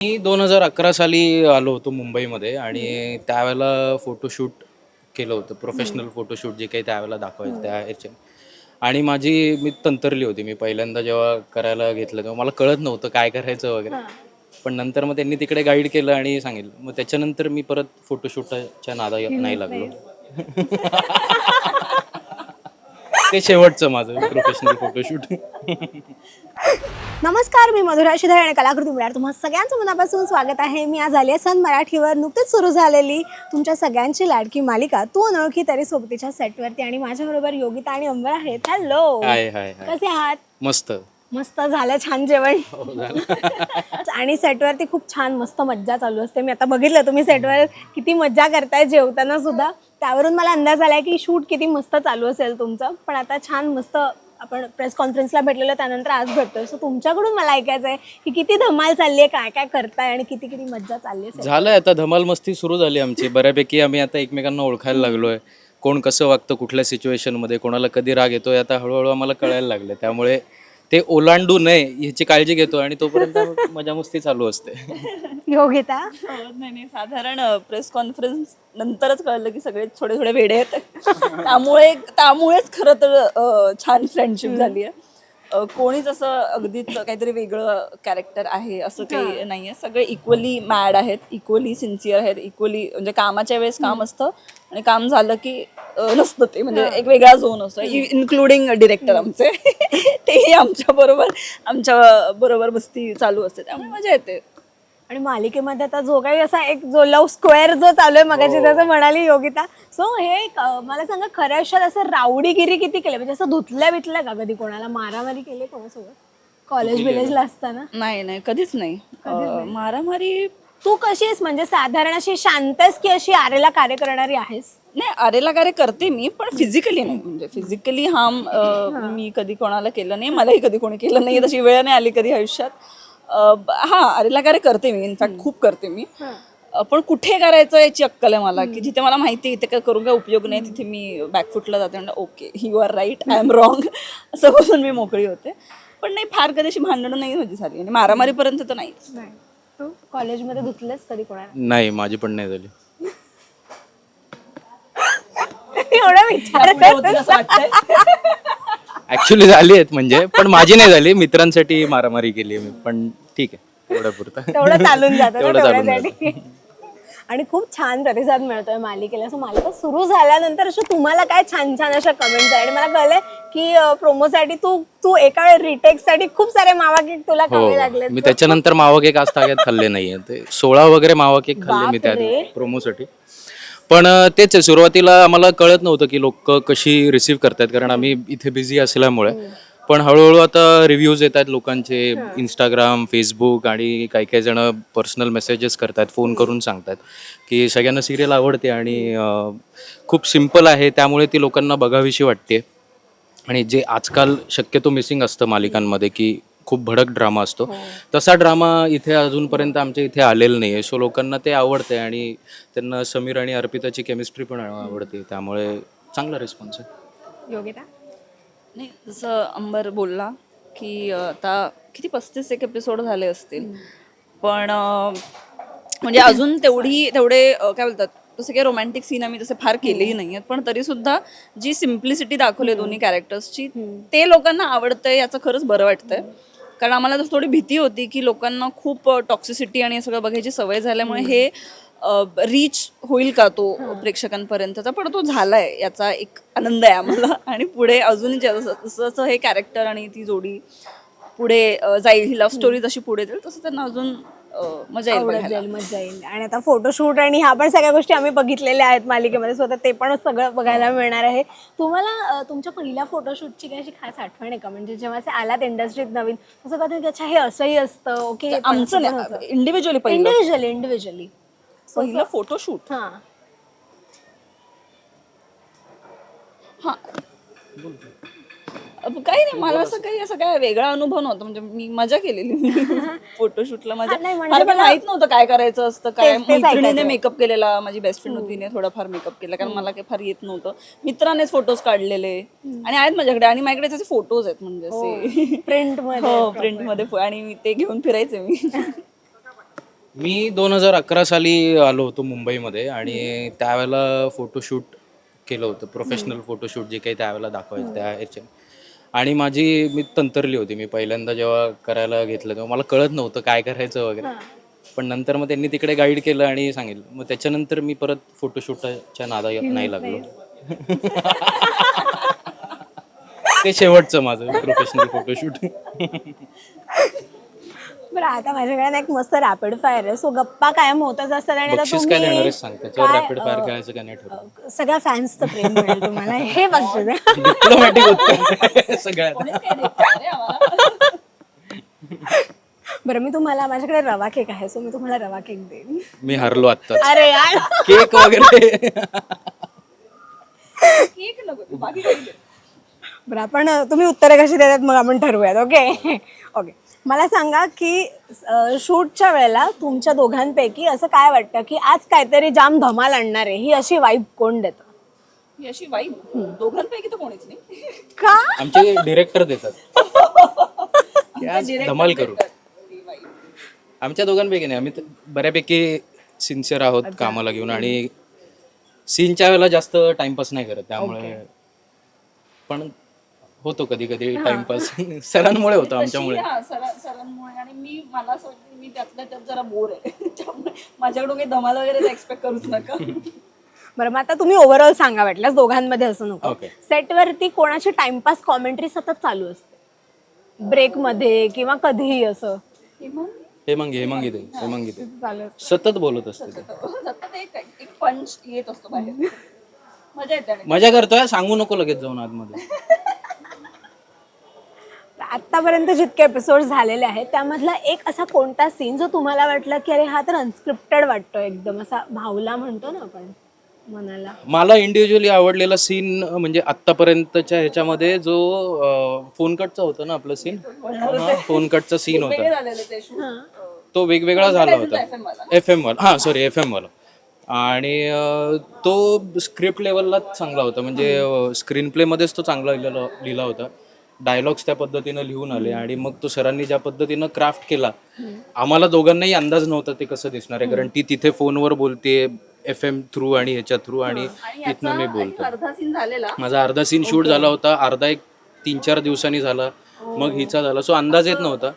मी 2011 साली आलो होतो मुंबईमध्ये आणि त्यावेळेला फोटोशूट केलं होतं. प्रोफेशनल फोटोशूट जे काही त्यावेळेला दाखवायचं त्या ह्याचे. आणि मी तंतरली होती. मी पहिल्यांदा जेव्हा करायला घेतलं तेव्हा मला कळत नव्हतं काय करायचं वगैरे. पण नंतर मग त्यांनी तिकडे गाईड केलं आणि सांगितलं. मग त्याच्यानंतर मी परत फोटोशूटच्या नादाला नाही लागलो. ते शेवटचं माझं प्रोफेशनल फोटोशूट. नमस्कार, मी मधुरा शिधाळे आणि कलाकृती मिळणार तुम्हा सगळ्यांचं मनापासून स्वागत आहे. मी आज आली आहे सन मराठीवर नुकतीच सुरू झालेली तुमच्या सगळ्यांची लाडकी मालिका तू अनोळखी तरी सोबतीच्या सेटवरती आणि माझ्याबरोबर योगिता आणि अंबर आहेत. हॅलो, हाय हाय हाय. कसे आहात? मस्त. मस्त झालं, छान जेवण. हो, झालं. आणि सेटवरती खूप छान मस्त मज्जा चालू असते. मी आता बघितलं तुम्ही सेटवर किती मज्जा करताय जेवताना सुद्धा. त्यावरून मला अंदाज आलाय की शूट किती मस्त चालू असेल तुमचं. पण आता छान मस्त आपण प्रेस कॉन्फरन्सला भेटलेलो, त्यानंतर आज भेटतोय. सो तुमच्याकडून मला ऐकायचं आहे की किती धमाल चालली आहे, काय काय करताय आणि किती किती मज्जा चालली आहे. झालंय आता धमाल मस्ती सुरू झाली आमची बऱ्यापैकी. आम्ही आता एकमेकांना ओळखायला लागलोय. कोण कसं वागतं कुठल्या सिच्युएशनमध्ये, कोणाला कधी राग येतोय आता हळूहळू आम्हाला कळायला लागलं. त्यामुळे ते ओलांडू नये ह्याची काळजी घेतो आणि तोपर्यंत मजा मस्ती चालू असते. योगिता, नाही साधारण प्रेस कॉन्फरन्स नंतरच कळलं की सगळे थोडे थोडे वेडे आहेत. त्यामुळेच खरं तर छान फ्रेंडशिप झाली आहे. कोणीच असं अगदीच काहीतरी वेगळं कॅरेक्टर आहे असं काही नाही आहे. सगळे इक्वली मॅड आहेत, इक्वली सिन्सिअर आहेत, इक्वली म्हणजे कामाच्या वेळेस काम असतं आणि काम झालं की नसतं. ते म्हणजे एक वेगळा झोन असतो, इन्क्लुडिंग डिरेक्टर आमचे. तेही आमच्या बरोबर मस्ती चालू असते, त्यामुळे मजा येते. आणि मालिकेमध्ये आता जो काही असा एक जो लव्ह स्क्वेअर जो चालू आहे मगाशी जसं म्हणाली योगिता, सो हे मला सांगा खऱ्या आयुष्यात असं रावडीगिरी किती केली, म्हणजे असं धुतल्या बितल्या का कधी, कोणाला मारामारी केली कोणासोबत कॉलेज बिलेजला असताना? नाही कधीच नाही. मारामारी तू कशी आहेस, म्हणजे साधारण अशी शांत आहेस की अशी आरेला कार्य करणारी आहेस? नाही, आरेला कार्य करते मी, पण फिजिकली नाही. म्हणजे फिजिकली हार्म मी कधी कोणाला केलं नाही, मलाही कधी कोणी केलं नाही, तशी वेळ नाही आली कधी आयुष्यात. हा, आरेला कार्य करते मी, इनफॅक्ट खूप करते मी. पण कुठे करायचं याची अक्कल आहे मला, की जिथे मला माहिती आहे इथे काय करून काय उपयोग नाही, तिथे मी बॅकफुटला जाते. म्हणजे okay, you are right, I am wrong असं बोलून मी मोकळी होते. पण नाही, फार कधी अशी भांडणं नाही माझी झाली आणि मारामारीपर्यंत तर नाहीच. तू कॉलेजमध्ये धुतलेस कधी कोणाला? नाही, माझी पण नाही झाली. एवढा विचार ऍक्च्युली झाली आहेत म्हणजे, पण माझी नाही झाली. मित्रांसाठी मारामारी केली मी, पण ठीक आहे, एवढ्या पुरतं. तेवढं चालून जातं तेवढं चालून तेवढ्यासाठी. आणि खूप छान प्रतिसाद मिळतोय मालिकेला. असं मालिका सुरू झाल्यानंतर असं तुम्हाला काय छान छान अशा कमेंट्स आहे. आणि मला कळलंय की प्रोमोसाठी तू एका रिटेकसाठी खूप सारे मावा केक तुला खावे लागले. मी त्याच्यानंतर मावा केक आज ताग्यात खाल्ले नाहीये. ते 16 वगैरे मावा केक खाल्ले मी त्या प्रोमोसाठी. पण तेच आहे, सुरुवातीला आम्हाला कळत नव्हतं की लोक कशी रिसीव्ह करतात, कारण आम्ही इथे बिझी असल्यामुळे. पण हळूहळू आता रिव्ह्यूज येत आहेत लोकांचे, इंस्टाग्राम, फेसबुक, आणि काही काही जण पर्सनल मेसेजेस करतात, फोन करून सांगतात की सगळ्यांना सिरियल आवडते आणि खूप सिम्पल आहे, त्यामुळे ती लोकांना बघावीशी वाटते. आणि जे आजकाल शक्यतो मिसिंग असतं मालिकांमध्ये की खूप भडक ड्रामा असतो, तसा ड्रामा इथे अजूनपर्यंत आमच्या इथे आलेला नाही आहे. सो लोकांना ते आवडते आणि त्यांना समीर आणि अर्पिताची केमिस्ट्री पण आवडते, त्यामुळे चांगला रिस्पॉन्स आहे. योगिता, नाही, जसं अंबर बोलला की आता किती 35 एक एपिसोड झाले असतील, पण म्हणजे अजून तेवढे काय बोलतात, तसे काही रोमॅन्टिक सीन आम्ही तसे फार केलेही नाही आहेत. पण तरी सुद्धा जी सिम्प्लिसिटी दाखवली दोन्ही कॅरेक्टर्सची, ते लोकांना आवडतंय याचं खरंच बरं वाटतंय. कारण आम्हाला तर थोडी भीती होती की लोकांना खूप टॉक्सिसिटी आणि हे सगळं बघायची सवय झाल्यामुळे हे रीच होईल का तो प्रेक्षकांपर्यंतचा, पण तो झालाय, याचा एक आनंद आहे आम्हाला. आणि पुढे अजून जसं हे कॅरेक्टर आणि ती जोडी पुढे जाईल, ही लव्ह स्टोरी जशी पुढे जाईल, तसं त्यांना अजून मजा येईल. मजा येईल. आणि आता फोटोशूट आणि ह्या पण सगळ्या गोष्टी आम्ही बघितलेल्या आहेत मालिकेमध्ये, स्वतः ते पण सगळं बघायला मिळणार आहे. तुम्हाला तुमच्या पहिल्या फोटोशूटची काही अशी खास आठवण आहे का, म्हणजे जेव्हा असे आलात इंडस्ट्रीत नवीन, असं कधी अच्छा हे असंही असतं? ओके, आमचं इंडिव्हिज्युअली पहिलं फोटोशूट. हा, काही नाही, मला असं काय वेगळा अनुभव नव्हता. म्हणजे मी मजा केलेली फोटोशूटला. मला माहित नव्हतं काय करायचं असतं, काय. मैत्रिणीने मेकअप केलेला, माझी बेस्ट फ्रेंड होती, थोडाफार मेकअप केला, कारण मला काही फार येत नव्हतं. मित्रानेच फोटोज काढलेले आणि आहेत माझ्याकडे, आणि माझ्याकडे त्याचे फोटोज आहेत, म्हणजे असे प्रिंटमध्ये, आणि ते घेऊन फिरायचे मी. मी 2011 साली आलो होतो मुंबईमध्ये आणि त्यावेळेला फोटोशूट केलं होतं, प्रोफेशनल फोटोशूट जे काही त्यावेळेला दाखवायचं त्या ह्याच्या. आणि मी तंतरली होती. मी पहिल्यांदा जेव्हा करायला घेतलं तेव्हा मला कळत नव्हतं काय करायचं वगैरे. पण नंतर मग त्यांनी तिकडे गाईड केलं आणि सांगितलं. मग त्याच्यानंतर मी परत फोटोशूटच्या नादा नाही लागलो. ते शेवटचं माझं प्रोफेशनल फोटोशूट. बरं आता माझ्याकडे ना एक मस्त रॅपिड फायर आहे, सो गप्पा कायम होतच असतात आणि आता बक्षीस काय देणार तुम्ही आहेस सांग, त्याच्यावर काय, रॅपिड फायर खेळायचं का नाही ठरवलं. सगळ्या फॅन्सचं प्रेम मिळेल तुम्हाला हे बघतो द्या. डिप्लोमॅटिक उत्तर सगळ्यात. बरं मी तुम्हाला, माझ्याकडे रवा केक आहे, सो मी तुम्हाला रवा केक देईन. मी हरलो आत्ताच. अरे यार केक वगैरे. बरं आपण तुम्ही उत्तरं कशी देतात मग आपण ठरवूयात. ओके ओके, मला सांगा की शूटच्या वेळेला तुमच्या दोघांपैकी असं काय वाटतं की आज काहीतरी जाम धमाल आणणार आहे, ही अशी वाईब कोण देतं? ही अशी वाईब दोघांपैकी तर कोणीच नाही. का? आमचे डिरेक्टर देतात की आज धमाल करू. आमच्या दोघांपैकी नाही, आम्ही तर बऱ्यापैकी सिन्सिअर आहोत कामाला घेऊन आणि सीनच्या वेळेला जास्त टाइमपास नाही करत, त्यामुळे. पण होतो कधी कधी टाइमपास. सरांमुळे होतो, आमच्यामुळे. सरांमुळे. आणि मला असं वाटतं मी त्यातल्या त्यात जरा बोर आहे, त्यामुळे माझ्याकडून काही धमाल वगैरे एक्सपेक्ट करूच नका. बरं मग आता तुम्ही ओव्हरऑल सांगा वाटल्यास, दोघांमध्ये असं नको. Okay. सेटवरती कोणाची टाइमपास कॉमेंट्री सतत चालू असते, ब्रेक मध्ये किंवा कधीही असं हेमंगी दे चालू असतं? सतत बोलत असते ते. सतत एक पंच येत असतो बाहेर. मजा येते. आणि मजा करतोय, सांगू नको लगेच जाऊन आतमध्ये. आतापर्यंत जितके एपिसोड झालेले आहेत त्यामधला एक असा कोणता सीन जो तुम्हाला वाटलं की अरे हा तर अनस्क्रिप्टेड वाटतो, एकदम असा भावला म्हणतो ना आपण मनाला? मला इंडिव्हिज्युअली आवडलेला सीन म्हणजे आतापर्यंतच्या ह्याच्यामध्ये जो फोन कटचा होता ना आपला सीन, फोन कटचा सीन होता झालेलं ते shoot. तो वेगवेगळा झाला होता. FM वाला, हां सॉरी FM वाला. आणि तो स्क्रिप्ट लेवलला चांगला होता, म्हणजे स्क्रीन प्लेमध्येच तो चांगला लिहिला होता. डायलॉग्स त्या पद्धतीनं लिहून आले आणि मग तो सरांनी ज्या पद्धतीनं क्राफ्ट केला, आम्हाला दोघांनाही अंदाज नव्हता ते कसं दिसणार आहे, कारण ती तिथे फोनवर बोलते FM थ्रू आणि ह्याच्या थ्रू आणि तिथनं मी बोलतो. अर्धा सीन झालेला. माझा अर्धा सीन शूट झाला होता, अर्धा एक 3-4 दिवसांनी झाला, मग हिचा झाला. सो अंदाज येत नव्हता,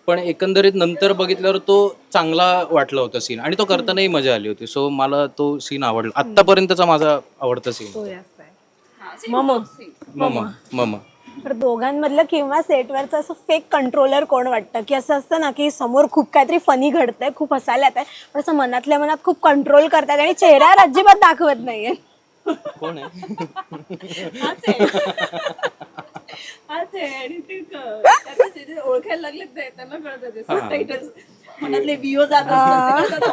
पण एकंदरीत नंतर बघितल्यावर तो चांगला वाटला होता सीन आणि तो करतानाही मजा आली होती. सो मला तो सीन आवडला, आत्तापर्यंतचा माझा आवडता सीन. मम. तर दोघांमधलं किंवा सेटवरचं असं फेक कंट्रोलर कोण वाटतं, की असं असतं ना की समोर खूप काहीतरी फनी घडतंय, खूप हसायला येत आहे, पण असं मनातल्या मनात खूप कंट्रोल करतात आणि चेहऱ्यावर अजिबात दाखवत नाहीये? कोण आहे? आणि ते ओळखायला लागले त्यांना कळतं ते सबटायटल्स मनातले व्हिओ जात असतात.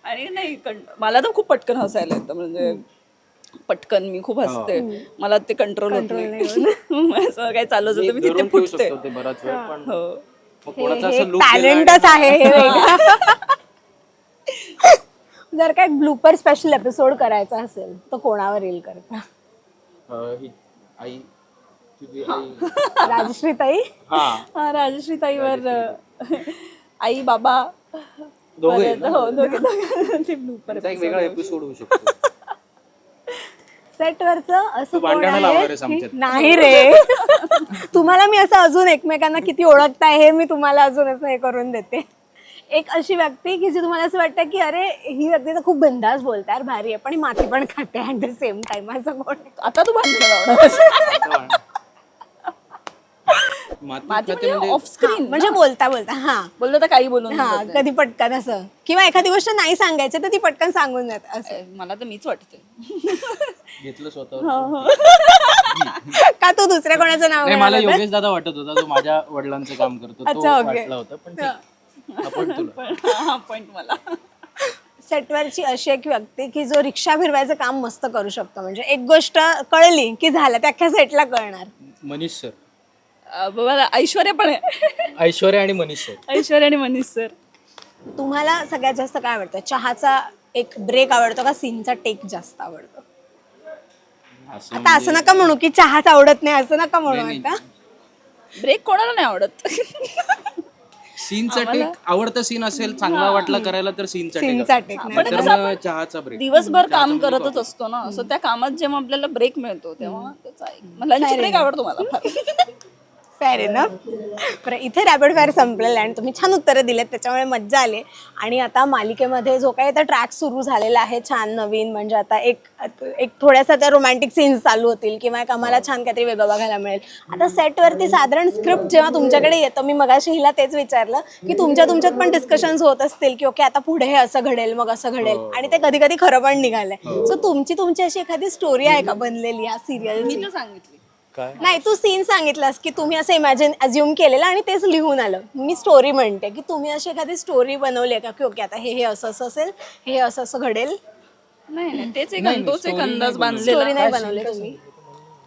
आणि नाही मला तर खूप पटकन हसायला येतं, म्हणजे पटकन मी खूप हसते, मला ते कंट्रोल होत नाही. असं काय चालू होतं मी तिथे फुटते. बराच वेळ, पण हो मग कोणाचा असं लुक टॅलेंटच आहे हे वेगळं. जर काय ब्लूपर स्पेशल एपिसोड करायचा असेल तर कोणावर येईल करता? आई, तुझी आई. राजश्री ताई. हा, राजश्री ताईवर आई बाबा दोघे. हो दोघे ते ब्लूपर एक वेगळा एपिसोड होऊ शकतो. सेटवरचं असं कोण भांडणाला लावणार आहे आहेस आमच्यात? नाही रे, तुम्हाला मी असं अजून एकमेकांना किती ओळखताय हे मी तुम्हाला अजून असं हे करून देते. एक अशी व्यक्ती की जी तुम्हाला असं वाटतं की अरे ही व्यक्ती तर खूप बिंदास बोलते, भारी आहे, पण ही माती पण खाते ऍट द सेम टाइम, असं कोण? आता तू भांडण लावणार. माती ऑफ स्क्रीन म्हणजे बोलता बोलता बोललो तर काही बोलून हा कधी पटकन असं, किंवा एखादी गोष्ट नाही सांगायचं तर ती पटकन सांगून जात असं. मला तर मीच वाटते. घेतलं स्वतः. का तू दुसऱ्या कोणाचं नाव नाही, मला घेणार होता? योगेश दादा वाटत होता, जो माझ्या वडिलांचं काम करतो, तो अच्छा, ओके. वाटला होता. पण आपण तुला हा पॉइंट मला. सेटवरची अशी एक व्यक्ती की जो रिक्षा फिरवायचं काम मस्त करू शकतो, म्हणजे एक गोष्ट कळली की झालं, त्या अख्ख्या सेटला कळणार. मनीष सर. बाबा ऐश्वर्या पण आहे. ऐश्वर्या आणि मनीष सर. ऐश्वर्या आणि मनीष सर. तुम्हाला सगळ्यात जास्त काय आवडतं? चहाचा एक ब्रेक आवडतो का सीनचा टेक जास्त आवडतो? आता असं नका म्हणू की चहाच आवडत नाही, असं नका म्हणू. आता ब्रेक कोणाला नाही आवडत. सीनचा टेक आवडता सीन असेल चांगला वाटला करायला तर सीनचा सीनचा टेक टेक पण कसं आपण चहाचा ब्रेक दिवसभर काम करतच असतो ना, असं त्या कामात जेव्हा आपल्याला ब्रेक मिळतो तेव्हा त्याचा मला लंच ब्रेक आवडतो मला फार. Fair enough. बरं, इथे रॅपिड फायर संपलेलं आहे आणि तुम्ही छान उत्तरं दिलेत, त्याच्यामुळे मज्जा आली. आणि आता मालिकेमध्ये जो काही आता ट्रॅक सुरू झालेला आहे छान नवीन, म्हणजे आता एक थोड्यासा त्या रोमॅन्टिक सीन्स चालू होतील किंवा एक आम्हाला छान काहीतरी वेगळं बघायला मिळेल. आता सेटवरती साधारण स्क्रिप्ट जेव्हा तुमच्याकडे येतं, मी मगाशी हिला तेच विचारलं की तुमच्यात पण डिस्कशन्स होत असतील की ओके आता पुढे हे असं घडेल मग असं घडेल, आणि ते कधी कधी खरं पण निघालंय. सो तुमची अशी एखादी स्टोरी आहे का बनलेली या सिरियलची? मी तर सांगितली. काय नाही, तू सीन सांगितलास की तुम्ही असं अज्युम केलेलं आणि तेच लिहून आलं. मी स्टोरी म्हणते की तुम्ही अशी एखादी स्टोरी बनवली आहे का की ओके आता हे असं असं असेल, हे असं घडेल? नाही तोच एक अंदाज बांधलेला. स्टोरी नाही बनवली तुम्ही?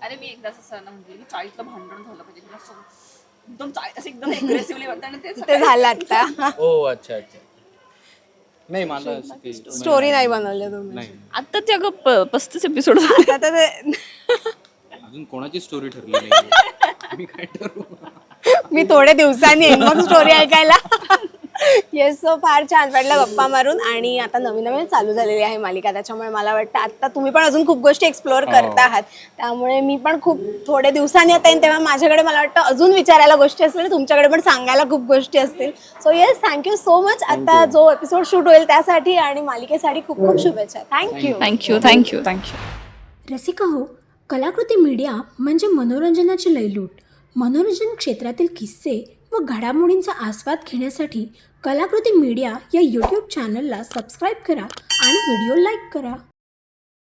अरे मी एकदा असं म्हणजे मी चाळीतलं भांडण झालं पाहिजे किंवा एकदम असं एकदम अग्रेसिव्हली वाटतं आणि ते झालं आता. ओ अच्छा अच्छा. नाही मला असं काही स्टोरी नाही बनवली तुम्ही नाही. आता ते अगं 35 एपिसोड आता तर ते- अजून कोणाची स्टोरी ठरली नाही. मी काय ठरवू? मी थोड्या दिवसांनी येईन मग स्टोरी ऐकायला. येस, सो फार छान वाटलं गप्पा मारून. आणि आता नवीन चालू झालेली आहे मालिका, त्याच्यामुळे मला वाटतं आता तुम्ही पण अजून खूप गोष्टी एक्सप्लोअर करत आहात, त्यामुळे मी पण खूप थोड्या दिवसांनी आता येईन, तेव्हा माझ्याकडे मला वाटतं अजून विचारायला गोष्टी असतील, तुमच्याकडे पण सांगायला खूप गोष्टी असतील. So yes, thank you so much. आता जो एपिसोड शूट होईल त्यासाठी आणि मालिकेसाठी खूप खूप शुभेच्छा. थँक्यू. थँक्यू. रसिका हो, कलाकृती मीडिया म्हणजे मनोरंजनाची लयलूट. मनोरंजन क्षेत्रातील किस्से व घडामोडींचा आस्वाद घेण्यासाठी कलाकृती मीडिया या यूट्यूब चॅनलला सबस्क्राईब करा आणि व्हिडिओ लाईक करा.